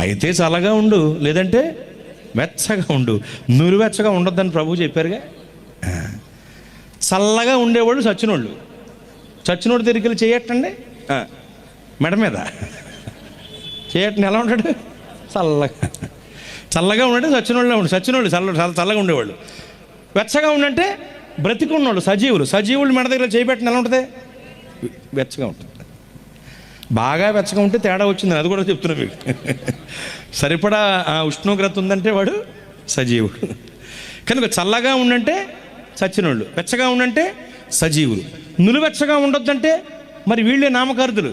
అయితే చల్లగా ఉండు, లేదంటే వెచ్చగా ఉండు, నురువెచ్చగా ఉండొద్దని ప్రభువు చెప్పారుగా. చల్లగా ఉండేవాళ్ళు చచ్చినోళ్ళు. చచ్చినోడు దగ్గరికి చేయట్టండి, మెడ మీద చేయట్టండి. ఎలా ఉంటాడు? చల్లగా. చల్లగా ఉండంటే చచ్చినోళ్ళే ఉండు. చచ్చినోళ్ళు చల్లగా ఉండేవాళ్ళు. వెచ్చగా ఉండంటే బ్రతికున్నోళ్ళు, సజీవులు మెడ దగ్గర చేయబెట్టిన ఎలా ఉంటుంది? వెచ్చగా ఉంటుంది. బాగా వెచ్చగా ఉంటే తేడా వచ్చింది, అది కూడా చెప్తున్నా మీకు. సరిపడా ఉష్ణోగ్రత ఉందంటే వాడు సజీవుడు. కనుక చల్లగా ఉండంటే చచ్చినోళ్ళు, వెచ్చగా ఉండంటే సజీవులు. నులువెచ్చగా ఉండొద్దంటే మరి వీళ్ళే నామకార్థులు.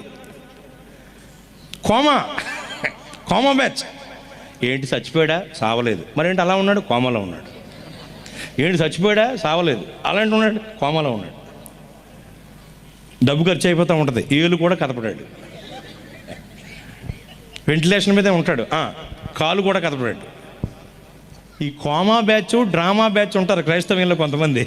Coma batch. ఏంటి చచ్చిపోయాడా? సావలేదు. మరేంటి అలా ఉన్నాడు? కోమాలో ఉన్నాడు. ఏంటి చచ్చిపోయాడా? సావలేదు. అలాంటి ఉన్నాడు, కోమాలో ఉన్నాడు. డబ్బు ఖర్చు అయిపోతూ ఉంటుంది, ఏళ్ళు కూడా కదపడాడు. వెంటిలేషన్ మీదే ఉంటాడు, కాలు కూడా కదపడాడు. ఈ కోమా బ్యాచ్, డ్రామా బ్యాచ్ ఉంటారు క్రైస్తవ్యంలో కొంతమంది.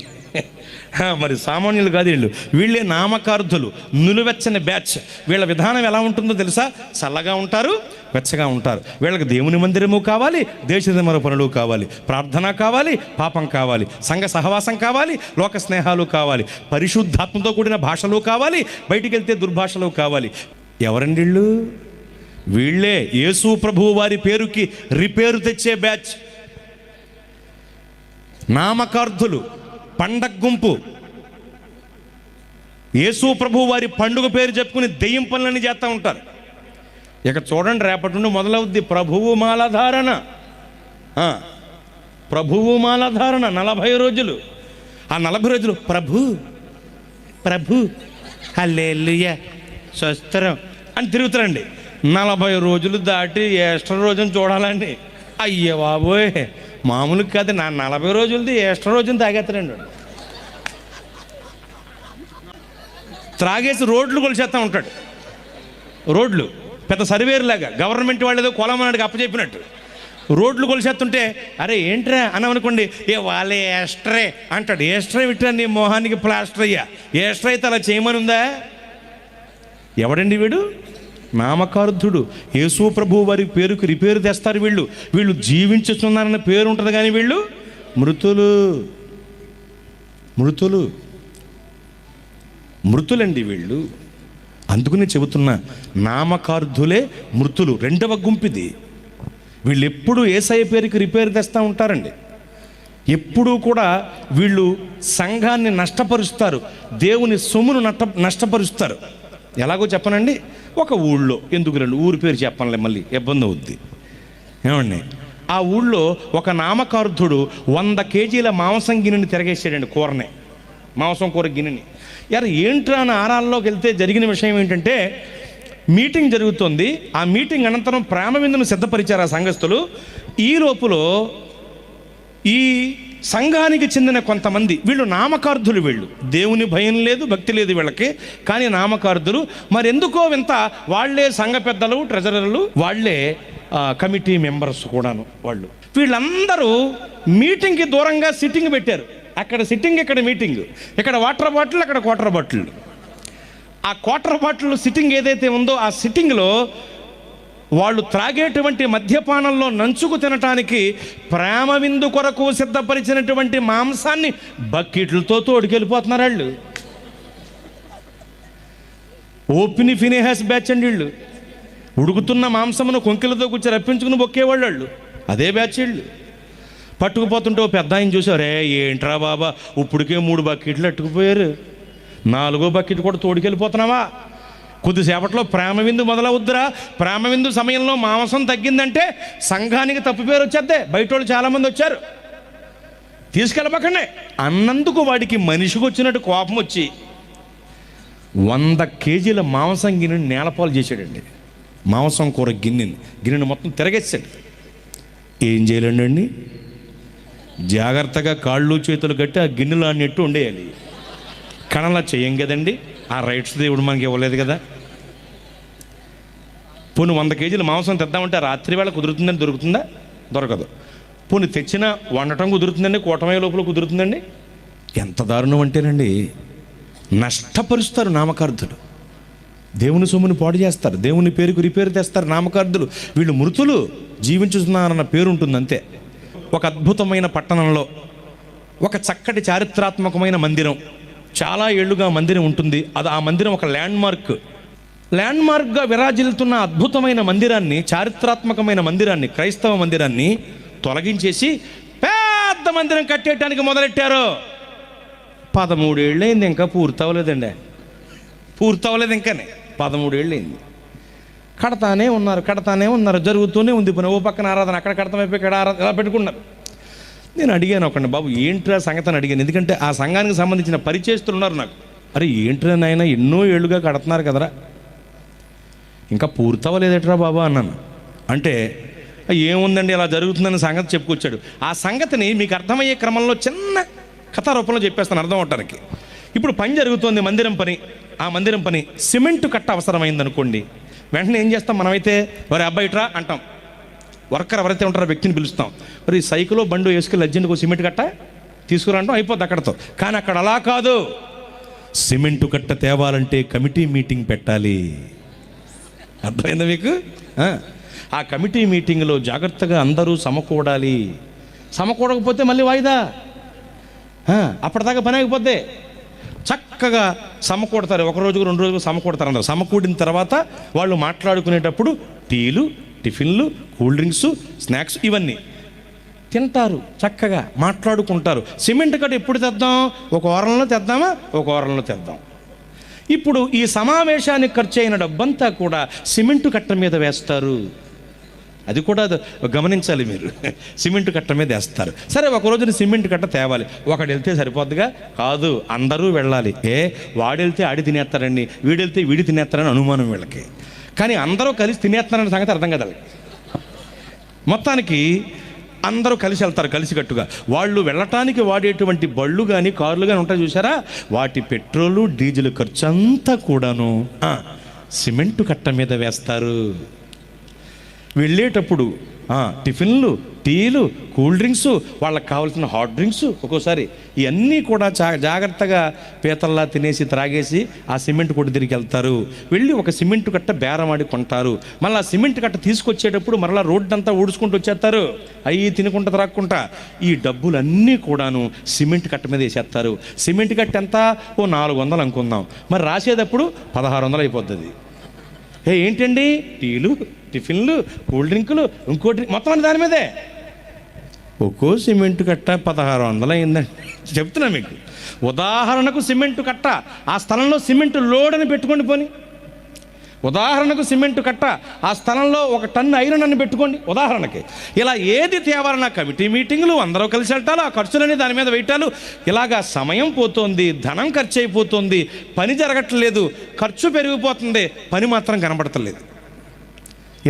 మరి సామాన్యులు కాదు వీళ్ళు. వీళ్ళే నామకార్థులు, నులువెచ్చని బ్యాచ్. వీళ్ళ విధానం ఎలా ఉంటుందో తెలుసా? చల్లగా ఉంటారు, వెచ్చగా ఉంటారు. వీళ్ళకి దేవుని మందిరము కావాలి, దేశ పనులు కావాలి, ప్రార్థన కావాలి, పాపం కావాలి, సంఘ సహవాసం కావాలి, లోక స్నేహాలు కావాలి, పరిశుద్ధాత్మతో కూడిన భాషలు కావాలి, బయటికి వెళ్తే దుర్భాషలు కావాలి. ఎవరండి వీళ్ళు? వీళ్ళే యేసు ప్రభువు వారి పేరుకి రిపేరు తెచ్చే బ్యాచ్. నామకార్థులు, పండగ గుంపు. యేసు ప్రభువు వారి పండుగ పేరు చెప్పుకుని దెయ్యం పనులన్నీ చేస్తూ ఉంటారు. ఇక చూడండి, రేపటి నుండి మొదలవుద్ది ప్రభువు మాలధారణ. ప్రభువు మాలధారణ 40 రోజులు. ఆ 40 రోజులు ప్రభు హల్లెలూయా స్తోత్రం అని తిరుగుతారండి. 40 రోజులు దాటి ఎక్స్ట్రా రోజుని చూడాలండి. అయ్యే బాబోయ్, మామూలుగా కాదు. 40 రోజులది ఎక్స్ట్రా రోజుని తాగేస్తారండి. త్రాగేసి రోడ్లు కొలిచేస్తూ ఉంటాడు. రోడ్లు పెద్ద సర్వేరులాగా గవర్నమెంట్ వాళ్ళు ఏదో కొలమన్నాడికి అప్పచెప్పినట్టు రోడ్లు కొలిసేస్తుంటే, అరే ఏంట్రా అని అనుకోండి, వాళ్ళే ఎక్స్ట్రే అంటాడు. ఎక్స్ట్రా విట్రా నీ మొహానికి ప్లాస్టర్ అయ్యా. ఎక్స్ట్రా అయితే అలా చేయమని ఉందా? ఎవడండి వీడు? నామకార్థుడు. యేసు ప్రభు వారి పేరుకు రిపేరు తెస్తారు వీళ్ళు. వీళ్ళు జీవించుతున్నారన్న పేరు ఉంటుంది, కానీ వీళ్ళు మృతులండి వీళ్ళు. అందుకనే చెబుతున్నా, నామకార్థులే మృతులు. 2వ గుంపిది. వీళ్ళు ఎప్పుడు యేసయ్య పేరుకి రిపేరు తెస్తూ ఉంటారండి. ఎప్పుడూ కూడా వీళ్ళు సంఘాన్ని నష్టపరుస్తారు, దేవుని సొమ్మును నష్టపరుస్తారు. ఎలాగో చెప్పనండి. ఒక ఊళ్ళో, ఎందుకు రండి ఊరి పేరు చెప్పనులే, మళ్ళీ ఇబ్బంది అవుద్ది. ఏమండి, ఆ ఊళ్ళో ఒక నామకార్థుడు 100 కేజీల మాంసం గిన్నెని తిరగేసాడండి. మాంసం కూర గిన్నెని. ఏంట్రా అని ఆరాల్లోకి వెళ్తే జరిగిన విషయం ఏంటంటే, మీటింగ్ జరుగుతుంది. ఆ మీటింగ్ అనంతరం ప్రేమ విందును సిద్ధపరిచారు ఆ సంఘస్థులు. ఈ లోపులో ఈ సంఘానికి చెందిన కొంతమంది, వీళ్ళు నామకార్థులు. వీళ్ళు దేవుని భయం లేదు, భక్తి లేదు వీళ్ళకి, కానీ నామకార్థులు. మరెందుకో వింత, వాళ్లే సంఘ పెద్దలు, ట్రెజరర్లు, వాళ్లే కమిటీ మెంబర్స్ కూడాను. వీళ్ళందరూ మీటింగ్కి దూరంగా సిట్టింగ్ పెట్టారు. అక్కడ సిట్టింగ్, ఇక్కడ మీటింగ్. ఇక్కడ వాటర్ బాటిల్, అక్కడ క్వార్టర్ బాటిల్. ఆ క్వార్టర్ బాటిల్ సిట్టింగ్ ఏదైతే ఉందో, ఆ సిట్టింగ్లో వాళ్ళు త్రాగేటువంటి మద్యపానంలో నంచుకు తినటానికి ప్రేమ విందు కొరకు సిద్ధపరిచినటువంటి మాంసాన్ని బకెట్లతో తోడుకెళ్ళిపోతున్నారు వాళ్ళు. ఓపిని ఫినేహాస్ బ్యాచ్ అండి వీళ్ళు. ఉడుకుతున్న మాంసమును కొంకెలతో కూర్చొని రప్పించుకుని బొక్కేవాళ్ళు వాళ్ళు. అదే బ్యాచ్ వీళ్ళు. పట్టుకుపోతుంటే ఓ పెద్ద ఆయన చూసారే, ఏంట్రా బాబా ఇప్పటికే 3 బకెట్లు అట్టుకుపోయారు, 4వ బకెట్ కూడా తోడుకెళ్ళిపోతున్నావా? కొద్దిసేపట్లో ప్రేమ విందు మొదలవుద్దురా. ప్రేమ విందు సమయంలో మాంసం తగ్గిందంటే సంఘానికి తప్పు పేరు వచ్చేద్దే. బయట వాళ్ళు చాలామంది వచ్చారు, తీసుకెళ్ళబకండి అన్నందుకు వాడికి మనిషికి వచ్చినట్టు కోపం వచ్చి 100 కేజీల మాంసం గిన్నెని నేలపాలు చేశాడండి. మాంసం కూర గిన్నెని మొత్తం తిరగేసాడు. ఏం చేయాలండి? జాగ్రత్తగా కాళ్ళు చేతులు కట్టి ఆ గిన్నెలో అన్నట్టు ఉండేయాలి. కణలా చేయం కదండి, ఆ రైట్స్ దేవుడు మనకి ఇవ్వలేదు కదా. పోనీ 100 కేజీల మాంసం తెద్దామంటే రాత్రి వేళ కుదురుతుందని దొరుకుతుందా? దొరకదు. పోనీ తెచ్చిన వండటం కుదురుతుందండి, కూటమయ్యే లోపల కుదురుతుందండి. ఎంత దారుణం అంటేనండి, నష్టపరుస్తారు నామకార్థులు. దేవుని సొమ్ముని పాడు చేస్తారు, దేవుని పేరుకు రిపేరు తెస్తారు నామకార్థులు. వీళ్ళు మృతులు, జీవించుతున్నారన్న పేరు ఉంటుంది అంతే. ఒక అద్భుతమైన పట్టణంలో ఒక చక్కటి చారిత్రాత్మకమైన మందిరం, చాలా ఏళ్లుగా మందిరం ఉంటుంది. అది ఆ మందిరం ఒక ల్యాండ్మార్క్గా విరాజిల్లుతున్న అద్భుతమైన మందిరాన్ని, చారిత్రాత్మకమైన మందిరాన్ని, క్రైస్తవ మందిరాన్ని తొలగించేసి పెద్ద మందిరం కట్టేయటానికి మొదలెట్టారు. 13 ఏళ్ళైంది, ఇంకా పూర్తవలేదండి. ఇంకానే 13 ఏళ్ళైంది. కడతానే ఉన్నారు, జరుగుతూనే ఉంది పని. ఓ పక్కన ఆరాధన, అక్కడ కడతామైపోయి ఇక్కడ ఆరాధన, ఇలా పెట్టుకున్నారు. నేను అడిగాను ఒకటి, బాబు ఏంట్రా సంగతి అని అడిగాను. ఎందుకంటే ఆ సంఘానికి సంబంధించిన పరిచయస్తులు ఉన్నారు నాకు. అరే ఏంట్రా నాయన, ఎన్నో ఏళ్ళుగా కడుతున్నారు కదరా, ఇంకా పూర్తవలేదట్రా బాబా అన్నాను. అంటే ఏముందండి ఇలా జరుగుతుందని సంగతి చెప్పుకొచ్చాడు. ఆ సంగతిని మీకు అర్థమయ్యే క్రమంలో చిన్న కథా రూపంలో చెప్పేస్తాను అర్థం అవటానికి. ఇప్పుడు పని జరుగుతోంది, మందిరం పని. ఆ మందిరం పని సిమెంటు కట్ట అవసరమైంది అనుకోండి. వెంటనే ఏం చేస్తాం మనమైతే, వారి అబ్బాయిట్రా అంటాం. వర్కర్ ఎవరైతే ఉంటారో వ్యక్తిని పిలుస్తాం. మరి సైకిలో బండు వేసుకెళ్ళి అర్జెంట్గా సిమెంట్ కట్ట తీసుకురంటాం, అయిపోద్ది అక్కడతో. కానీ అక్కడ అలా కాదు. సిమెంటు కట్ట తేవాలంటే కమిటీ మీటింగ్ పెట్టాలి. అర్థమైందా మీకు? ఆ కమిటీ మీటింగ్లో జాగ్రత్తగా అందరూ సమకూడాలి. సమకూడకపోతే మళ్ళీ వాయిదా, అప్పటిదాకా పని అయిపోద్ది. చక్కగా సమకూడతారు, 1 రోజుకు 2 రోజులు సమకూడతారు. అందరూ సమకూడిన తర్వాత వాళ్ళు మాట్లాడుకునేటప్పుడు టీలు, టిఫిన్లు, కూల్ డ్రింక్స్, స్నాక్స్ ఇవన్నీ తింటారు, చక్కగా మాట్లాడుకుంటారు. సిమెంట్ కట్ట ఎప్పుడు తెద్దాం? 1 వారంలో తెద్దామా? 1 వారంలో తెద్దాం. ఇప్పుడు ఈ సమావేశానికి ఖర్చు అయిన డబ్బంతా కూడా సిమెంటు కట్ట మీద వేస్తారు. అది కూడా గమనించాలి మీరు. సిమెంటు కట్ట మీద వేస్తారు. సరే, 1 రోజున సిమెంటు కట్ట తేవాలి. ఒకడు వెళ్తే సరిపోద్దిగా? కాదు, అందరూ వెళ్ళాలి. వాడెళ్తే ఆడి తినేస్తారండి, వీడెళ్తే వీడి తినేస్తారని అనుమానం వీళ్ళకి. కానీ అందరూ కలిసి తినేస్తున్నారనే సంగతి అర్థం కదా. మొత్తానికి అందరూ కలిసి వెళ్తారు, కలిసికట్టుగా. వాళ్ళు వెళ్ళటానికి వాడేటువంటి బళ్ళు కానీ కార్లు కానీ ఉంటాయి చూసారా, వాటి పెట్రోలు డీజిల్ ఖర్చు అంతా కూడాను సిమెంటు కట్ట మీద వేస్తారు. వెళ్ళేటప్పుడు టిఫిన్లు, టీలు, కూల్ డ్రింక్స్, వాళ్ళకి కావాల్సిన హాట్ డ్రింక్స్, ఒక్కోసారి ఇవన్నీ కూడా జాగ్రత్తగా పీతల్లా తినేసి త్రాగేసి ఆ సిమెంట్ కొట్టు తిరిగి వెళ్తారు. వెళ్ళి ఒక సిమెంట్ కట్ట బేరమాడి కొంటారు. మళ్ళీ ఆ సిమెంట్ కట్ట తీసుకొచ్చేటప్పుడు మరలా రోడ్డు అంతా ఊడ్చుకుంటూ వచ్చేస్తారు, అవి తినుకుంటా త్రాక్కుంటా. ఈ డబ్బులన్నీ కూడాను సిమెంట్ కట్ట మీద వేసేస్తారు. సిమెంట్ కట్ట ఎంత? 400 అనుకుందాం. మరి రాసేటప్పుడు 1600 అయిపోతుంది. ఏంటండి, టీలు, టిఫిన్లు, కూల్ డ్రింకులు, ఇంకో డ్రింక్, మొత్తం అన్ని దాని మీదే. ఒక్కో సిమెంటు కట్ట 1600 అయిందండి. చెప్తున్నా మీకు ఉదాహరణకు. సిమెంటు కట్ట, ఆ స్థలంలో సిమెంటు లోడ్ అని పెట్టుకోండి పోని. ఉదాహరణకు సిమెంటు కట్ట, ఆ స్థలంలో 1 టన్ను ఐరన్ అని పెట్టుకోండి ఉదాహరణకి. ఇలా ఏది తేవాలన్నా కమిటీ మీటింగులు, అందరూ కలిసి వెళ్తారు, ఆ ఖర్చులని దాని మీద వేయటాలు. ఇలాగా సమయం పోతుంది, ధనం ఖర్చు అయిపోతుంది, పని జరగట్లేదు, ఖర్చు పెరిగిపోతుంది, పని మాత్రం కనబడతలేదు.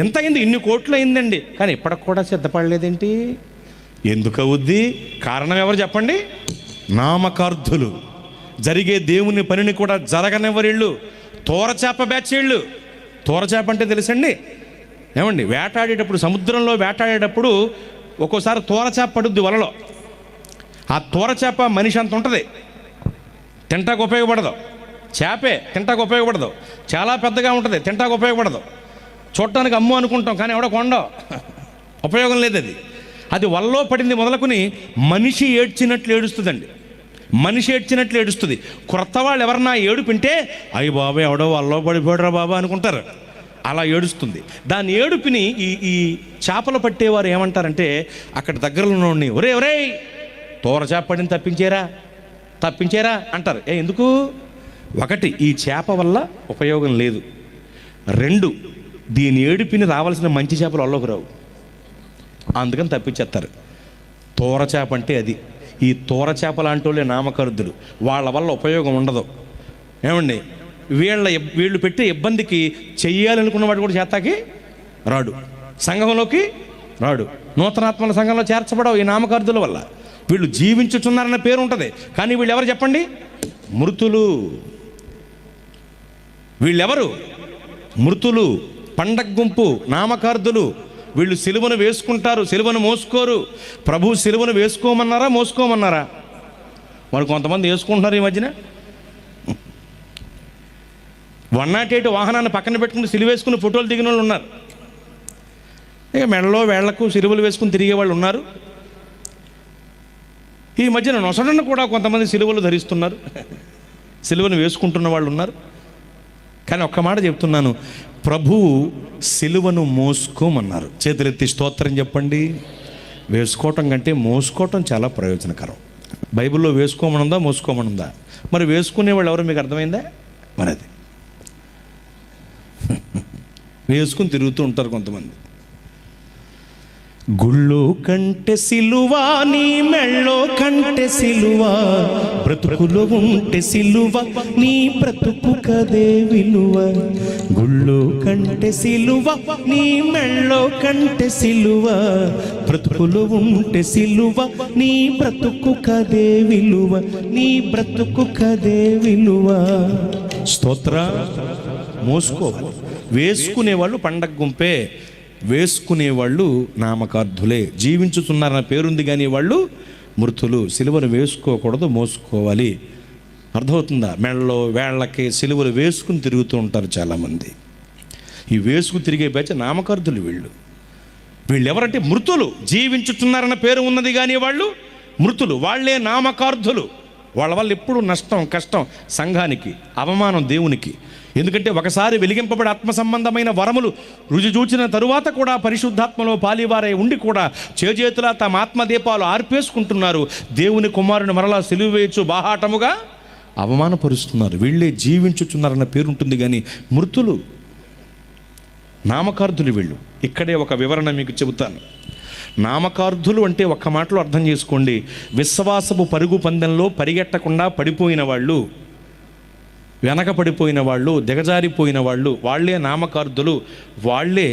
ఎంత అయింది? ఇన్ని కోట్లు అయిందండి, కానీ ఇప్పటికి కూడా సిద్ధపడలేదేంటి? ఎందుకు అవుద్ది? కారణం ఎవరు చెప్పండి? నామకార్థులు. జరిగే దేవుని పనిని కూడా జరగనివ్వరిళ్ళు. తోరచేప బ్యాచేళ్ళు. తోరచేప అంటే తెలుసండి ఏమండి? వేటాడేటప్పుడు, సముద్రంలో వేటాడేటప్పుడు ఒక్కోసారి తోరచేప పడుద్ది వలలో. ఆ తోరచేప మనిషి అంత ఉంటుంది, తింటాకు ఉపయోగపడదు. చేపే తింటాకు ఉపయోగపడదు, చాలా పెద్దగా ఉంటుంది, తింటాకు ఉపయోగపడదు. చూడటానికి అమ్ము అనుకుంటాం, కానీ ఎవడో కొండ ఉపయోగం లేదు. అది వలలో పడింది మొదలుకొని మనిషి ఏడ్చినట్లు ఏడుస్తుందండి. మనిషి ఏడ్చినట్లు ఏడుస్తుంది. క్రొత్త వాళ్ళు ఎవరన్నా ఏడుపింటే అయ్యి బాబా ఎవడో వలలో పడిపోయాడురా బాబా అనుకుంటారు, అలా ఏడుస్తుంది. దాని ఏడుపుని ఈ చేపలు పట్టేవారు ఏమంటారంటే, అక్కడ దగ్గరలో ఉండి ఒరే తోర చేప పడిని తప్పించేరా అంటారు. ఎందుకు? 1, ఈ చేప వల్ల ఉపయోగం లేదు. 2, దీని ఏడుపిని రావాల్సిన మంచి చేపలు వల్లకి రావు, అందుకని తప్పించేస్తారు. తోర చేప అంటే అది. ఈ తోర చేప లాంటి వాళ్ళే నామకర్దులు. వాళ్ళ వల్ల ఉపయోగం ఉండదు. ఏమండి? వీళ్ళు పెట్టే ఇబ్బందికి చెయ్యాలనుకున్న వాడు కూడా చేతాకి రాడు, సంఘంలోకి రాడు, నూతనాత్మల సంఘంలో చేర్చబడవు ఈ నామకర్దుల వల్ల. వీళ్ళు జీవించుతున్నారన్న పేరు ఉంటుంది, కానీ వీళ్ళు ఎవరు చెప్పండి? మృతులు. వీళ్ళెవరు? మృతులు, పండగ గుంపు, నామకార్థులు. వీళ్ళు సిలువను వేసుకుంటారు, సిలువను మోసుకోరు. ప్రభు సిలువను వేసుకోమన్నారా, మోసుకోమన్నారా? మరి కొంతమంది వేసుకుంటున్నారు ఈ మధ్యన. 108 వాహనాన్ని పక్కన పెట్టుకుని సిలువ వేసుకుని ఫోటోలు దిగిన వాళ్ళు ఉన్నారు. ఇక మెడలో వేళ్లకు సిలువలు వేసుకుని తిరిగే వాళ్ళు ఉన్నారు. ఈ మధ్యన నొసడను కూడా కొంతమంది సిలువలు ధరిస్తున్నారు, సిలువను వేసుకుంటున్న వాళ్ళు ఉన్నారు. కానీ ఒక్క మాట చెప్తున్నాను, ప్రభువు సిలువను మోసుకోమన్నారు. చేతులెత్తి స్తోత్రం చెప్పండి. వేసుకోవటం కంటే మోసుకోవటం చాలా ప్రయోజనకరం. బైబిల్లో వేసుకోమనుందా మోసుకోమనుందా? మరి వేసుకునేవాళ్ళు ఎవరో మీకు అర్థమైందా? మరి అది వేసుకుని తిరుగుతూ ఉంటారు కొంతమంది. గుళ్ళో కంటే సిలువా, నీ మెళ్ళో కంటే సిలువా, బ్రతుకులో ఉంటే సిలువ, నీ బ్రతుకు కదే విలువ. గుళ్ళో కంటే సిలువ, నీ మెళ్ళో కంటే సిలువ, బ్రతుకులో ఉంటే సిలువ, నీ బ్రతుకు కదే విలువ, నీ బ్రతుకు కదే విలువ. స్తోత్ర. మోసుకోవాలి. వేసుకునేవాళ్ళు పండగ గుంపే, వేసుకునేవాళ్ళు నామకార్థులే. జీవించుతున్నారన్న పేరుంది కానీ వాళ్ళు మృతులు. సిలువను వేసుకోకూడదు, మోసుకోవాలి. అర్థమవుతుందా? మెడలో వేళ్ళకి సిలువలు వేసుకుని తిరుగుతూ ఉంటారు చాలామంది. ఈ వేసుకు తిరిగే బ్యాచ్ నామకార్థులు. వీళ్ళు ఎవరంటే మృతులు. జీవించుతున్నారన్న పేరు ఉన్నది కానీ వాళ్ళు మృతులు. వాళ్ళే నామకార్థులు. వాళ్ళ వల్ల ఎప్పుడు నష్టం, కష్టం సంఘానికి, అవమానం దేవునికి. ఎందుకంటే ఒకసారి వెలిగింపబడి ఆత్మ సంబంధమైన వరములు రుచి చూచిన తరువాత కూడా పరిశుద్ధాత్మలో పాలివారై ఉండి కూడా చేతులా తమ ఆత్మదీపాలు ఆర్పేసుకుంటున్నారు. దేవుని కుమారుని మరలా సిలువ వేయచ్చు బాహాటముగా అవమానపరుస్తున్నారు. వీళ్ళే జీవించుచున్నారన్న పేరు ఉంటుంది కానీ మృతులు, నామకార్థులు వీళ్ళు. ఇక్కడే ఒక వివరణ మీకు చెబుతాను. నామకార్థులు అంటే ఒక్క మాటలో అర్థం చేసుకోండి. విశ్వాసపు పరుగు పందెంలో పరిగెట్టకుండా పడిపోయిన వాళ్ళు, వెనక పడిపోయిన వాళ్ళు, దిగజారిపోయిన వాళ్ళు, వాళ్ళే నామకార్థులు, వాళ్ళే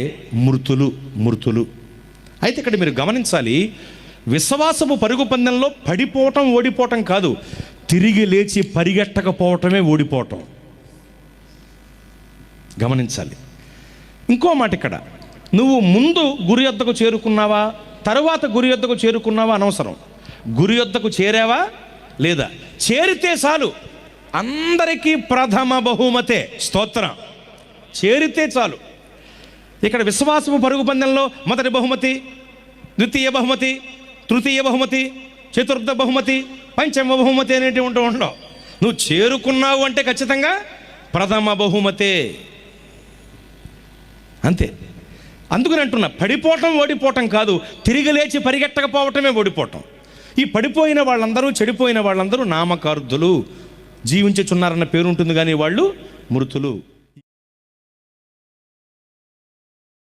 మృతులు. అయితే ఇక్కడ మీరు గమనించాలి, విశ్వాసపు పరుగు పందెంలో పడిపోవటం ఓడిపోవటం కాదు, తిరిగి లేచి పరిగెట్టకపోవటమే ఓడిపోవటం. గమనించాలి. ఇంకో మాట ఇక్కడ, నువ్వు ముందు గురి యొద్దకు చేరుకున్నావా, తరువాత గురి యొద్దకు చేరుకున్నావా అనవసరం. గురి యొద్దకు చేరావా లేదా, చేరితే చాలు. అందరికీ ప్రథమ బహుమతే. స్తోత్రం. చేరితే చాలు. ఇక్కడ విశ్వాసము పరుగు పందెంలో మొదటి బహుమతి, ద్వితీయ బహుమతి, తృతీయ బహుమతి, చతుర్థ బహుమతి, పంచమ బహుమతి అనేటివి ఉండవు. నువ్వు చేరుకున్నావు అంటే ఖచ్చితంగా ప్రథమ బహుమతే, అంతే. అందుకని అంటున్నా, పడిపోవటం ఓడిపోవటం కాదు, తిరిగి లేచి పరిగెట్టకపోవటమే ఓడిపోవటం. ఈ పడిపోయిన వాళ్ళందరూ, చెడిపోయిన వాళ్ళందరూ నామకార్థులు. జీవించుచున్నారన్న పేరు ఉంటుంది కానీ వాళ్ళు మృతులు.